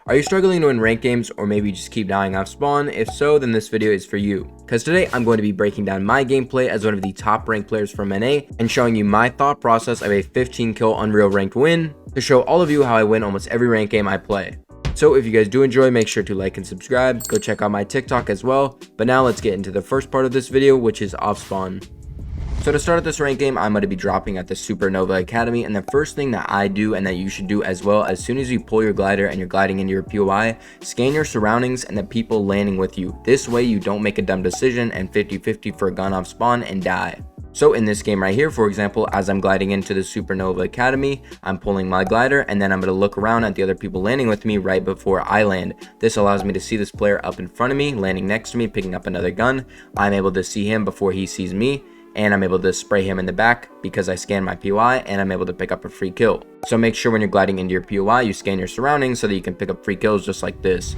Are you struggling to win ranked games, or maybe you just keep dying off spawn? If so, then this video is for you. Because today I'm going to be breaking down my gameplay as one of the top ranked players from NA and showing you my thought process of a 15 kill Unreal ranked win to show all of you how I win almost every ranked game I play. So if you guys do enjoy, make sure to like and subscribe. Go check out my TikTok as well. But now let's get into the first part of this video, which is Offspawn. So to start this ranked game, I'm going to be dropping at the Supernova Academy, and the first thing that I do and that you should do as well, as soon as you pull your glider and you're gliding into your POI, scan your surroundings and the people landing with you. This way you don't make a dumb decision and 50-50 for a gun off spawn and die. So in this game right here, for example, as I'm gliding into the Supernova Academy, I'm pulling my glider and then I'm going to look around at the other people landing with me right before I land. This allows me to see this player up in front of me, landing next to me, picking up another gun. I'm able to see him before he sees me, and I'm able to spray him in the back because I scan my POI, and I'm able to pick up a free kill. So make sure when you're gliding into your POI, you scan your surroundings so that you can pick up free kills just like this.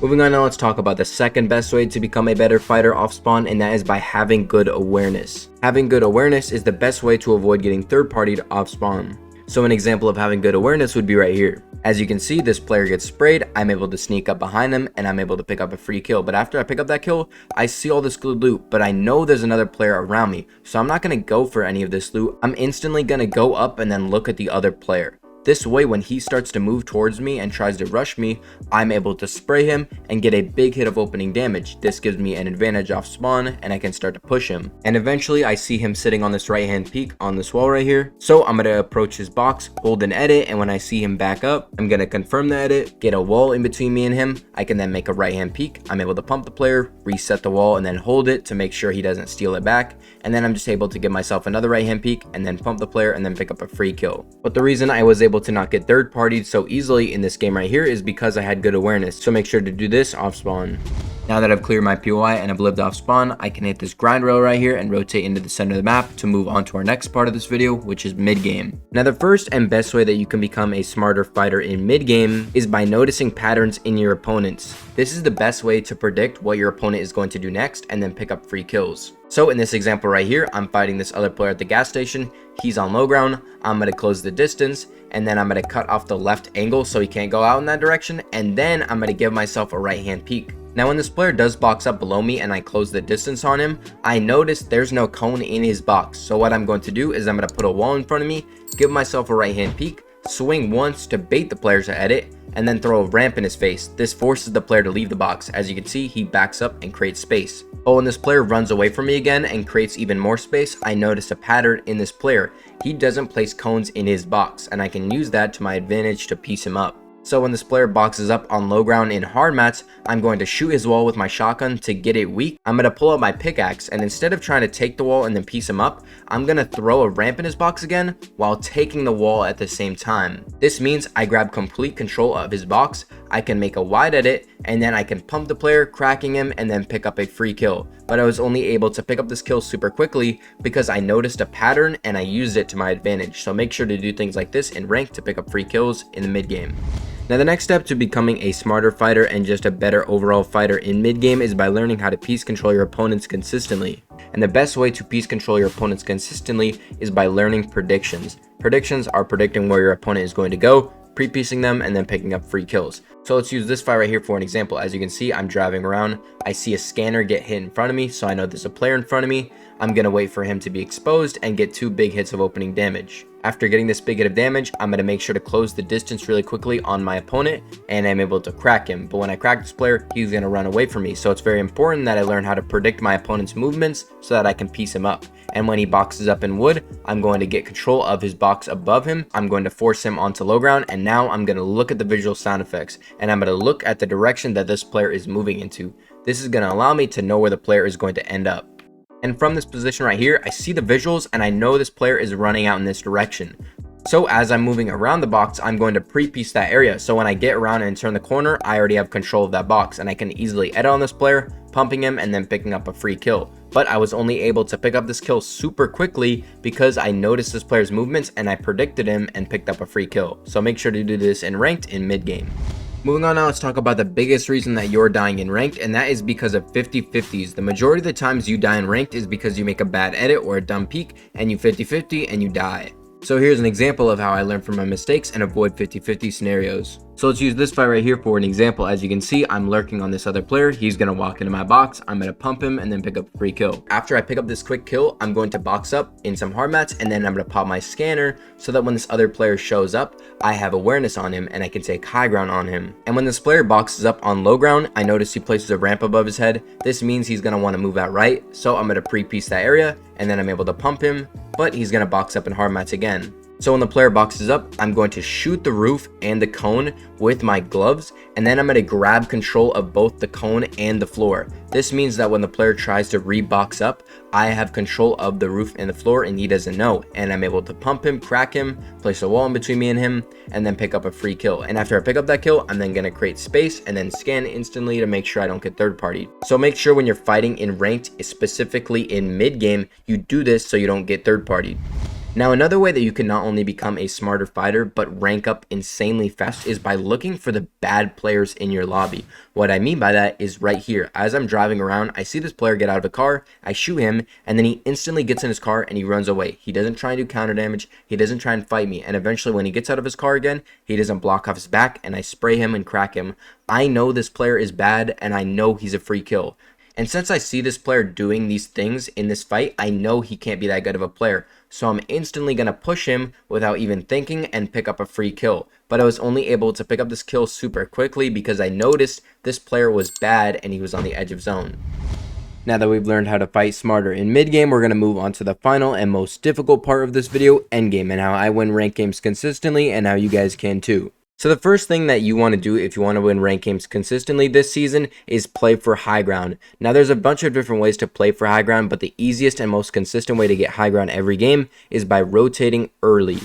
Moving on now, let's talk about the second best way to become a better fighter off spawn, and that is by having good awareness. Having good awareness is the best way to avoid getting third-partied off spawn. So an example of having good awareness would be right here. As you can see, this player gets sprayed, I'm able to sneak up behind him, and I'm able to pick up a free kill. But after I pick up that kill, I see all this good loot, but I know there's another player around me, so I'm not going to go for any of this loot. I'm instantly going to go up and then look at the other player. This way, when he starts to move towards me and tries to rush me, I'm able to spray him and get a big hit of opening damage. This gives me an advantage off spawn, and I can start to push him. And eventually, I see him sitting on this right-hand peak on this wall right here. So I'm going to approach his box, hold an edit, and when I see him back up, I'm going to confirm the edit, get a wall in between me and him. I can then make a right-hand peek. I'm able to pump the player, reset the wall, and then hold it to make sure he doesn't steal it back. And then I'm just able to give myself another right-hand peek, and then pump the player, and then pick up a free kill. But the reason I was able to not get third partied so easily in this game right here is because I had good awareness. So make sure to do this off spawn. Now that I've cleared my POI and I've lived off spawn, I can hit this grind rail right here and rotate into the center of the map to move on to our next part of this video, which is mid-game. Now the first and best way that you can become a smarter fighter in mid-game is by noticing patterns in your opponents. This is the best way to predict what your opponent is going to do next and then pick up free kills. So in this example right here, I'm fighting this other player at the gas station. He's on low ground. I'm going to close the distance, and then I'm going to cut off the left angle so he can't go out in that direction, and then I'm going to give myself a right-hand peek. Now when this player does box up below me and I close the distance on him, I notice there's no cone in his box. So what I'm going to do is I'm going to put a wall in front of me, give myself a right-hand peek, swing once to bait the player to edit, and then throw a ramp in his face. This forces the player to leave the box. As you can see, he backs up and creates space. But when this player runs away from me again and creates even more space, I notice a pattern in this player. He doesn't place cones in his box, and I can use that to my advantage to piece him up. So when this player boxes up on low ground in hard mats, I'm going to shoot his wall with my shotgun to get it weak. I'm going to pull out my pickaxe, and instead of trying to take the wall and then piece him up, I'm going to throw a ramp in his box again while taking the wall at the same time. This means I grab complete control of his box, I can make a wide edit, and then I can pump the player, cracking him, and then pick up a free kill. But I was only able to pick up this kill super quickly because I noticed a pattern and I used it to my advantage. So make sure to do things like this in rank to pick up free kills in the mid game. Now the next step to becoming a smarter fighter and just a better overall fighter in mid-game is by learning how to piece control your opponents consistently. And the best way to piece control your opponents consistently is by learning predictions. Predictions are predicting where your opponent is going to go, pre-piecing them, and then picking up free kills. So let's use this fight right here for an example. As you can see, I'm driving around. I see a scanner get hit in front of me, so I know there's a player in front of me. I'm going to wait for him to be exposed and get 2 big hits of opening damage. After getting this big hit of damage, I'm going to make sure to close the distance really quickly on my opponent, and I'm able to crack him. But when I crack this player, he's going to run away from me. So it's very important that I learn how to predict my opponent's movements so that I can piece him up. And when he boxes up in wood, I'm going to get control of his box above him. I'm going to force him onto low ground, and now I'm going to look at the visual sound effects, and I'm going to look at the direction that this player is moving into. This is going to allow me to know where the player is going to end up. And from this position right here, I see the visuals and I know this player is running out in this direction. So as I'm moving around the box, I'm going to pre-piece that area. So when I get around and turn the corner, I already have control of that box and I can easily edit on this player, pumping him and then picking up a free kill. But I was only able to pick up this kill super quickly because I noticed this player's movements and I predicted him and picked up a free kill. So make sure to do this in ranked in mid game. Moving on now, let's talk about the biggest reason that you're dying in ranked, and that is because of 50-50s. The majority of the times you die in ranked is because you make a bad edit or a dumb peek and you 50-50 and you die. So here's an example of how I learn from my mistakes and avoid 50-50 scenarios. So let's use this fight right here for an example. As you can see, I'm lurking on this other player. He's going to walk into my box. I'm going to pump him and then pick up a free kill. After I pick up this quick kill, I'm going to box up in some hard mats and then I'm going to pop my scanner so that when this other player shows up, I have awareness on him and I can take high ground on him. And when this player boxes up on low ground, I notice he places a ramp above his head. This means he's going to want to move out right. So I'm going to pre-piece that area and then I'm able to pump him, but he's going to box up in hard mats again. So when the player boxes up, I'm going to shoot the roof and the cone with my gloves, and then I'm going to grab control of both the cone and the floor. This means that when the player tries to re-box up, I have control of the roof and the floor and he doesn't know, and I'm able to pump him, crack him, place a wall in between me and him, and then pick up a free kill. And after I pick up that kill, I'm then going to create space and then scan instantly to make sure I don't get third partied. So make sure when you're fighting in ranked, specifically in mid game, you do this so you don't get third partied. Now, another way that you can not only become a smarter fighter, but rank up insanely fast is by looking for the bad players in your lobby. What I mean by that is right here. As I'm driving around, I see this player get out of a car, I shoot him, and then he instantly gets in his car and he runs away. He doesn't try and do counter damage, he doesn't try and fight me, and eventually when he gets out of his car again, he doesn't block off his back, and I spray him and crack him. I know this player is bad, and I know he's a free kill. And since I see this player doing these things in this fight, I know he can't be that good of a player. So I'm instantly going to push him without even thinking and pick up a free kill. But I was only able to pick up this kill super quickly because I noticed this player was bad and he was on the edge of zone. Now that we've learned how to fight smarter in mid-game, we're going to move on to the final and most difficult part of this video, endgame, and how I win rank games consistently and how you guys can too. So the first thing that you want to do if you want to win rank games consistently this season is play for high ground. Now there's a bunch of different ways to play for high ground, but the easiest and most consistent way to get high ground every game is by rotating early.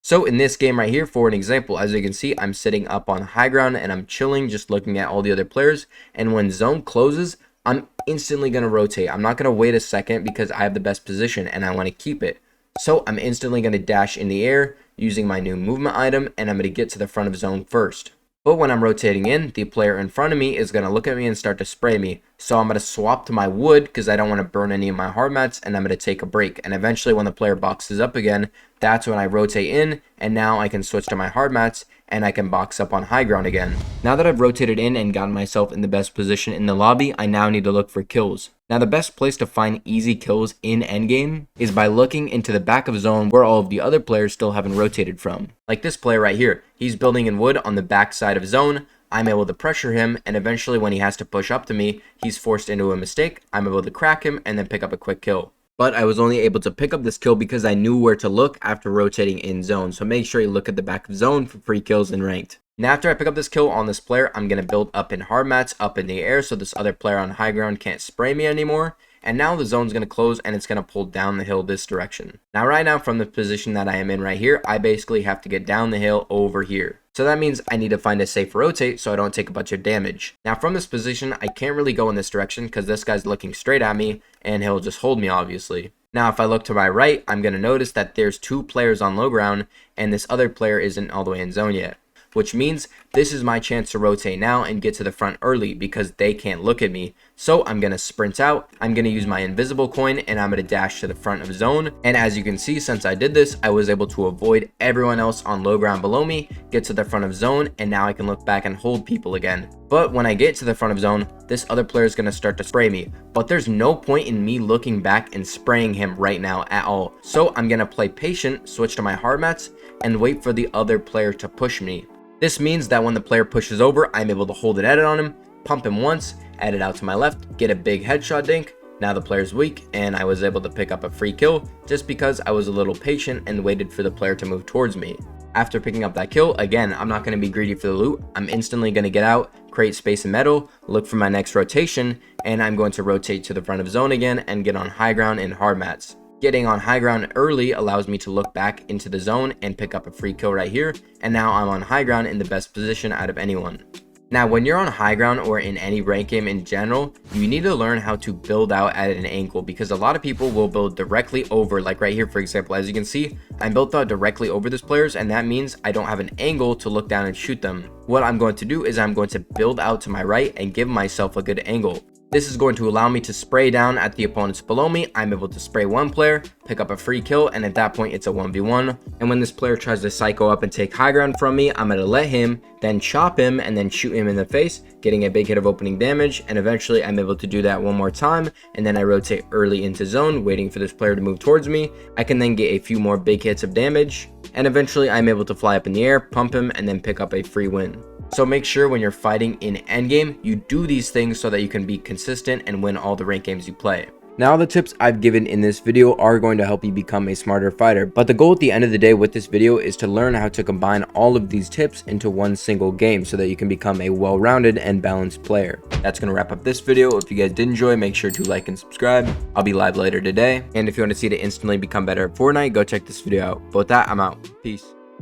So in this game right here, for an example, as you can see, I'm sitting up on high ground and I'm chilling, just looking at all the other players. And when zone closes, I'm instantly going to rotate. I'm not going to wait a second because I have the best position and I want to keep it. So I'm instantly going to dash in the air using my new movement item, and I'm going to get to the front of zone first. But when I'm rotating in, the player in front of me is going to look at me and start to spray me. So I'm going to swap to my wood because I don't want to burn any of my hard mats, and I'm going to take a break. And eventually when the player boxes up again, that's when I rotate in, and now I can switch to my hard mats and I can box up on high ground again. Now that I've rotated in and gotten myself in the best position in the lobby, I now need to look for kills. Now the best place to find easy kills in endgame is by looking into the back of zone where all of the other players still haven't rotated from. Like this player right here, he's building in wood on the back side of zone. I'm able to pressure him, and eventually when he has to push up to me, he's forced into a mistake. I'm able to crack him and then pick up a quick kill. But I was only able to pick up this kill because I knew where to look after rotating in zone. So make sure you look at the back of zone for free kills in ranked. Now after I pick up this kill on this player, I'm going to build up in hard mats up in the air so this other player on high ground can't spray me anymore. And now the zone's going to close and it's going to pull down the hill this direction. Now right now from the position that I am in right here, I basically have to get down the hill over here. So that means I need to find a safe rotate so I don't take a bunch of damage. Now from this position, I can't really go in this direction because this guy's looking straight at me and he'll just hold me obviously. Now if I look to my right, I'm going to notice that there's two players on low ground and this other player isn't all the way in zone yet. Which means this is my chance to rotate now and get to the front early because they can't look at me. So I'm going to sprint out, I'm going to use my invisible coin, and I'm going to dash to the front of zone. And as you can see, since I did this, I was able to avoid everyone else on low ground below me, get to the front of zone, and now I can look back and hold people again. But when I get to the front of zone, this other player is going to start to spray me. But there's no point in me looking back and spraying him right now at all. So I'm going to play patient, switch to my hard mats, and wait for the other player to push me. This means that when the player pushes over, I'm able to hold it edit on him, pump him once, edit out to my left, get a big headshot dink. Now the player's weak and I was able to pick up a free kill just because I was a little patient and waited for the player to move towards me. After picking up that kill, again, I'm not going to be greedy for the loot. I'm instantly going to get out, create space and metal, look for my next rotation, and I'm going to rotate to the front of zone again and get on high ground in hard mats. Getting on high ground early allows me to look back into the zone and pick up a free kill right here, and now I'm on high ground in the best position out of anyone. Now when you're on high ground or in any rank game in general, you need to learn how to build out at an angle because a lot of people will build directly over, like right here for example, as you can see, I'm built out directly over this players, and that means I don't have an angle to look down and shoot them. What I'm going to do is I'm going to build out to my right and give myself a good angle. This is going to allow me to spray down at the opponents below me. I'm able to spray one player, pick up a free kill, and at that point it's a 1v1. And when this player tries to psycho up and take high ground from me, I'm going to let him, then chop him, and then shoot him in the face, getting a big hit of opening damage. And eventually I'm able to do that one more time, and then I rotate early into zone, waiting for this player to move towards me. I can then get a few more big hits of damage, and eventually I'm able to fly up in the air, pump him, and then pick up a free win. So make sure when you're fighting in endgame, you do these things so that you can be consistent and win all the ranked games you play. Now the tips I've given in this video are going to help you become a smarter fighter, but the goal at the end of the day with this video is to learn how to combine all of these tips into one single game so that you can become a well-rounded and balanced player. That's going to wrap up this video. If you guys did enjoy, make sure to like and subscribe. I'll be live later today, and if you want to see to instantly become better at Fortnite, go check this video out. But with that, I'm out. Peace.